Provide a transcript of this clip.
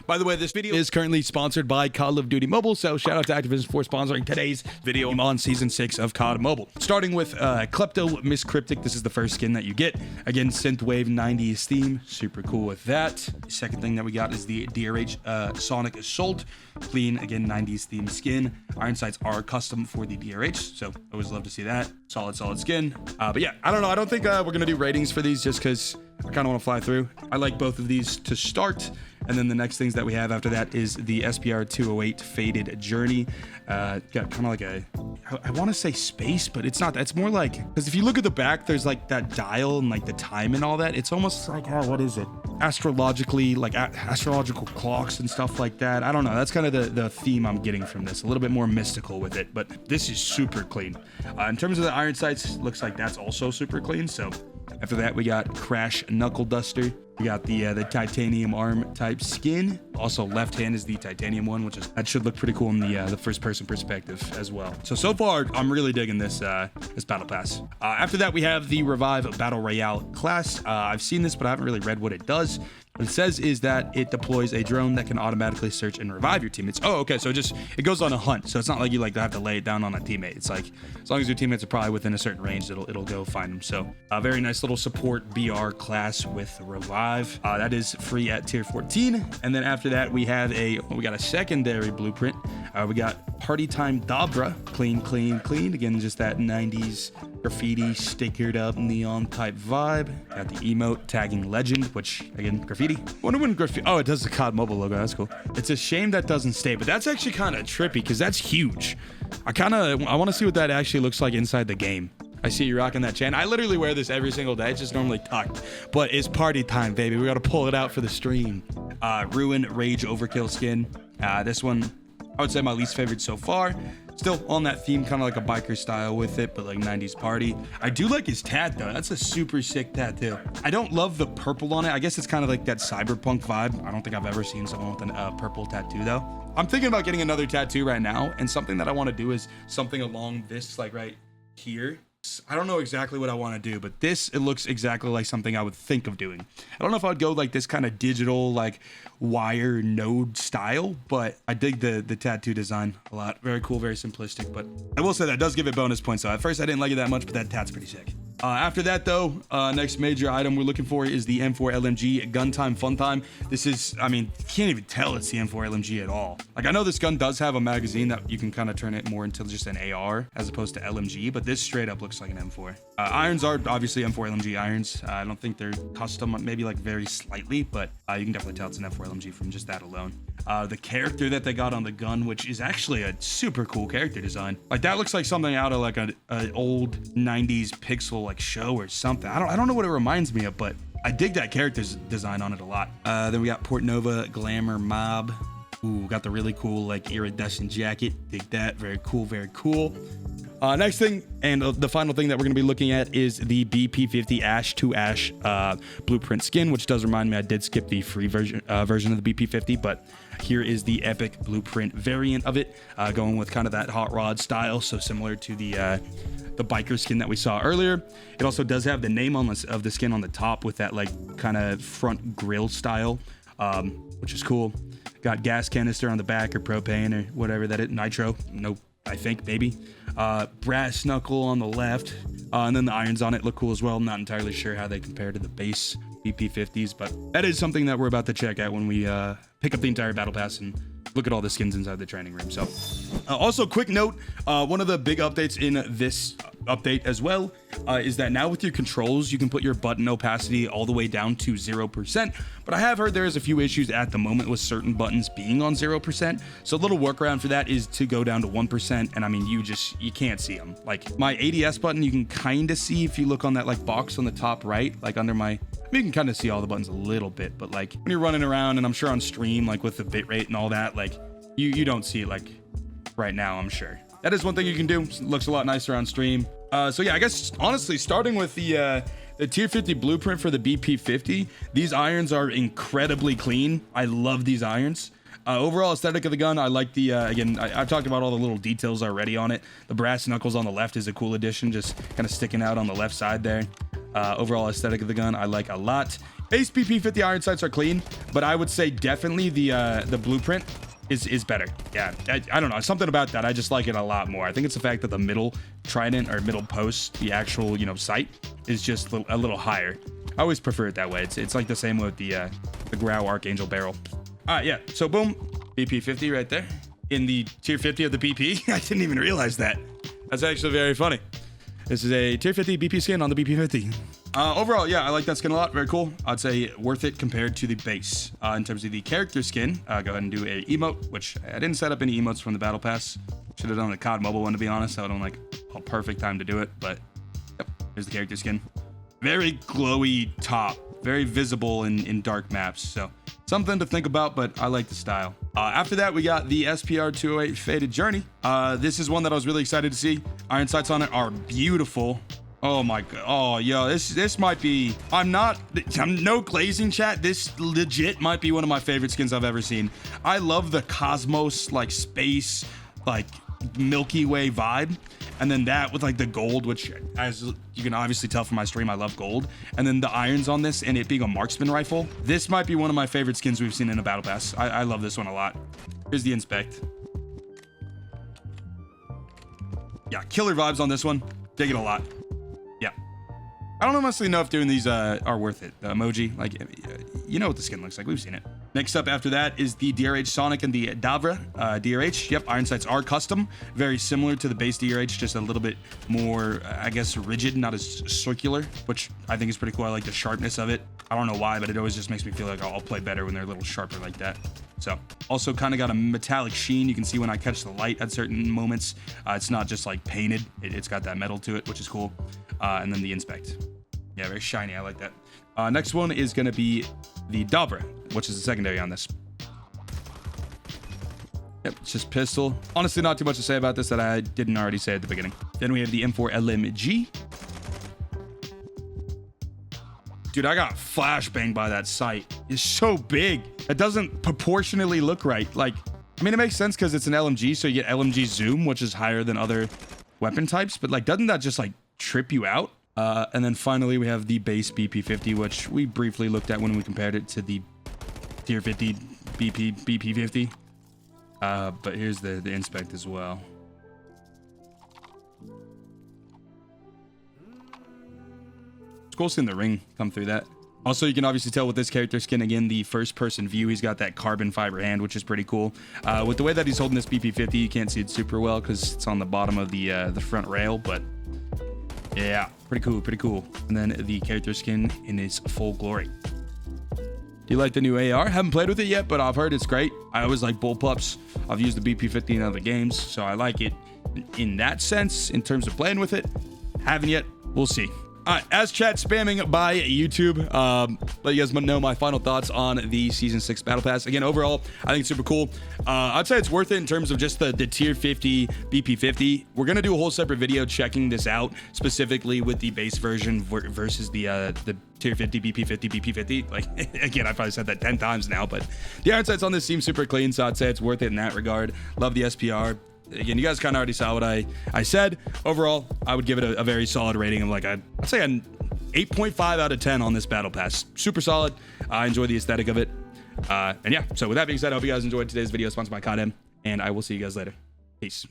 By the way, this video is currently sponsored by Call of Duty Mobile, so shout out to Activision for sponsoring today's video on Season 6 of COD Mobile. Starting with Klepto Miss Cryptic, this is the first skin that you get. Again, Synthwave 90s theme, super cool with that. Second thing that we got is the DRH Sonic Assault, clean, again, 90s theme skin. Iron sights are custom for the DRH, so always love to see that. Solid skin. But yeah, I don't know. I don't think we're gonna do ratings for these just because I kind of want to fly through. I like both of these to start. And then the next things that we have after that is the SPR 208 Faded Journey. Got kind of like a, I want to say space, but it's not. It's more like, because if you look at the back, there's like that dial and like the time and all that. It's almost like, what is it? Astrologically, like astrological clocks and stuff like that. I don't know. That's kind of the theme I'm getting from this. A little bit more mystical with it, but this is super clean. In terms of the iron sights, looks like that's also super clean. So after that, we got Crash Knuckle Duster. We got the titanium arm type skin. Also, left hand is the titanium one, that should look pretty cool in the first person perspective as well. So far, I'm really digging this battle pass. After that, we have the Revive Battle Royale class. I've seen this, but I haven't really read what it does. What it says is that it deploys a drone that can automatically search and revive your teammates. Oh, okay. So it goes on a hunt. So it's not like you have to lay it down on a teammate. It's like, as long as your teammates are probably within a certain range, it'll go find them. So a very nice little support BR class with Revive. That is free at tier 14. And then after that, we got a secondary blueprint. We got Party Time Dabra, clean. Again, just that 90s graffiti stickered up neon type vibe. Got the emote Tagging Legend, which again, graffiti. Wonder when graffiti. Oh, it does the COD Mobile logo. That's cool. It's a shame that doesn't stay, but that's actually kind of trippy because that's huge. I want to see what that actually looks like inside the game. I see you rocking that chain. I literally wear this every single day. It's just normally tucked, but it's party time, baby. We got to pull it out for the stream. Ruin Rage Overkill skin. This one, I would say my least favorite so far. Still on that theme, kind of like a biker style with it, but like 90s party. I do like his tat though. That's a super sick tattoo. I don't love the purple on it. I guess it's kind of like that cyberpunk vibe. I don't think I've ever seen someone with a purple tattoo though. I'm thinking about getting another tattoo right now, and something that I want to do is something along this, like right here. I don't know exactly what I want to do, but it looks exactly like something I would think of doing. I don't know if I'd go like this kind of digital, like wire node style, but I dig the tattoo design a lot. Very cool, very simplistic, but I will say that does give it bonus points. So at first I didn't like it that much, but that tat's pretty sick. After that though, next major item we're looking for is the M4 LMG Gun Time Fun Time. This is, I mean, you can't even tell it's the M4 LMG at all. Like, I know this gun does have a magazine that you can kind of turn it more into just an AR as opposed to LMG, but this straight up looks like an M4. Irons are obviously M4 LMG irons. I don't think they're custom, maybe like very slightly, but you can definitely tell it's an M4 LMG from just that alone. The character that they got on the gun, which is actually a super cool character design. Like, that looks like something out of like an old 90s pixel like show or something. I don't know what it reminds me of, but I dig that character's design on it a lot. Then we got Port Nova Glamour Mob. Ooh, got the really cool like iridescent jacket. Dig that. Very cool. Next thing, and the final thing that we're going to be looking at is the BP50 Ash to Ash blueprint skin, which does remind me I did skip the free version of the BP50, but here is the epic blueprint variant of it, going with kind of that hot rod style, so similar to the biker skin that we saw earlier. It also does have the name of the skin on the top with that like kind of front grill style, which is cool. Got gas canister on the back, or propane, or whatever that is. Nitro. Nope. I think maybe. Brass knuckle on the left, and then the irons on it look cool as well. I'm not entirely sure how they compare to the base BP50s, but that is something that we're about to check out when we pick up the entire battle pass and look at all the skins inside the training room. So also, quick note, one of the big updates in this update as well is that now with your controls you can put your button opacity all the way down to 0%, but I have heard there is a few issues at the moment with certain buttons being on 0%, so a little workaround for that is to go down to 1%, and I mean, you can't see them. Like my ADS button you can kind of see if you look on that like box on the top right, like under my, you can kind of see all the buttons a little bit, but like when you're running around, and I'm sure on stream, like with the bitrate and all that, like you don't see it like right now. I'm sure that is one thing you can do. It looks a lot nicer on stream. So yeah, I guess honestly, starting with the tier 50 blueprint for the BP50, these irons are incredibly clean. I love these irons. Overall aesthetic of the gun, I like the again, I've talked about all the little details already on it. The brass knuckles on the left is a cool addition, just kind of sticking out on the left side there. Overall aesthetic of the gun, I like a lot. Base BP50 iron sights are clean, but I would say definitely the blueprint is better. Yeah, I don't know, something about that. I just like it a lot more. I think it's the fact that the middle trident or middle post, the actual, you know, sight is just a little higher. I always prefer it that way. It's like the same with the Grau Archangel barrel. All right, yeah. So boom, BP50 right there in the tier 50 of the BP. I didn't even realize that. That's actually very funny. This is a tier 50 BP skin on the BP50. Overall, yeah, I like that skin a lot. Very cool. I'd say worth it compared to the base. In terms of the character skin, go ahead and do a emote, which I didn't set up any emotes from the battle pass. Should have done the COD mobile one, to be honest. That would have been like a perfect time to do it. But yep, here's the character skin. Very glowy top, very visible in dark maps. So something to think about, but I like the style. After that, we got the SPR 208 Faded Journey. This is one that I was really excited to see. Iron sights on it are beautiful. Oh my god. Oh, yo, this might be, I'm no glazing, chat. This legit might be one of my favorite skins I've ever seen. I love the cosmos, like space, like Milky Way vibe. And then that with like the gold, which as you can obviously tell from my stream, I love gold. And then the irons on this and it being a marksman rifle. This might be one of my favorite skins we've seen in a battle pass. I love this one a lot. Here's the inspect. Yeah, killer vibes on this one. Dig it a lot. Yeah. I don't honestly know if doing these are worth it. The emoji, like, you know what the skin looks like. We've seen it. Next up after that is the DRH Sonic and the Davra DRH. Yep, iron sights are custom. Very similar to the base DRH, just a little bit more, I guess, rigid, not as circular, which I think is pretty cool. I like the sharpness of it. I don't know why, but it always just makes me feel like I'll play better when they're a little sharper like that. So also kind of got a metallic sheen. You can see when I catch the light at certain moments. It's not just like painted. It's got that metal to it, which is cool. And then the inspect. Yeah, very shiny. I like that. Next one is going to be the Dabra, which is the secondary on this. Yep, it's just pistol. Honestly, not too much to say about this that I didn't already say at the beginning. Then we have the M4 LMG. Dude, I got flashbanged by that sight. It's so big. It doesn't proportionally look right. Like, I mean, it makes sense because it's an LMG, so you get LMG zoom, which is higher than other weapon types. But like, doesn't that just like trip you out? And then finally, we have the base BP50, which we briefly looked at when we compared it to the tier 50 BP50. But here's the inspect as well. It's cool seeing the ring come through that. Also, you can obviously tell with this character skin, again, the first person view, he's got that carbon fiber hand, which is pretty cool. With the way that he's holding this BP50, you can't see it super well because it's on the bottom of the front rail, but yeah, pretty cool, pretty cool. And then the character skin in its full glory. Do you like the new AR? Haven't played with it yet, but I've heard it's great. I always like bullpups. I've used the BP50 in other games, so I like it in that sense, in terms of playing with it. Haven't yet. We'll see. All right, as chat spamming by YouTube, let you guys know my final thoughts on the Season 6 Battle Pass. Again, overall, I think it's super cool. I'd say it's worth it in terms of just the tier 50 BP50. We're going to do a whole separate video checking this out, specifically with the base version versus the tier 50 BP50 BP50. Like, again, I probably said that 10 times now, but the iron sights on this seem super clean, so I'd say it's worth it in that regard. Love the SPR. Again, you guys kind of already saw what I said. Overall, I would give it a very solid rating of like I'd say an 8.5 out of 10 on this battle pass. Super solid. I enjoy the aesthetic of it. And yeah, so with that being said, I hope you guys enjoyed today's video sponsored by CODM, and I will see you guys later. Peace.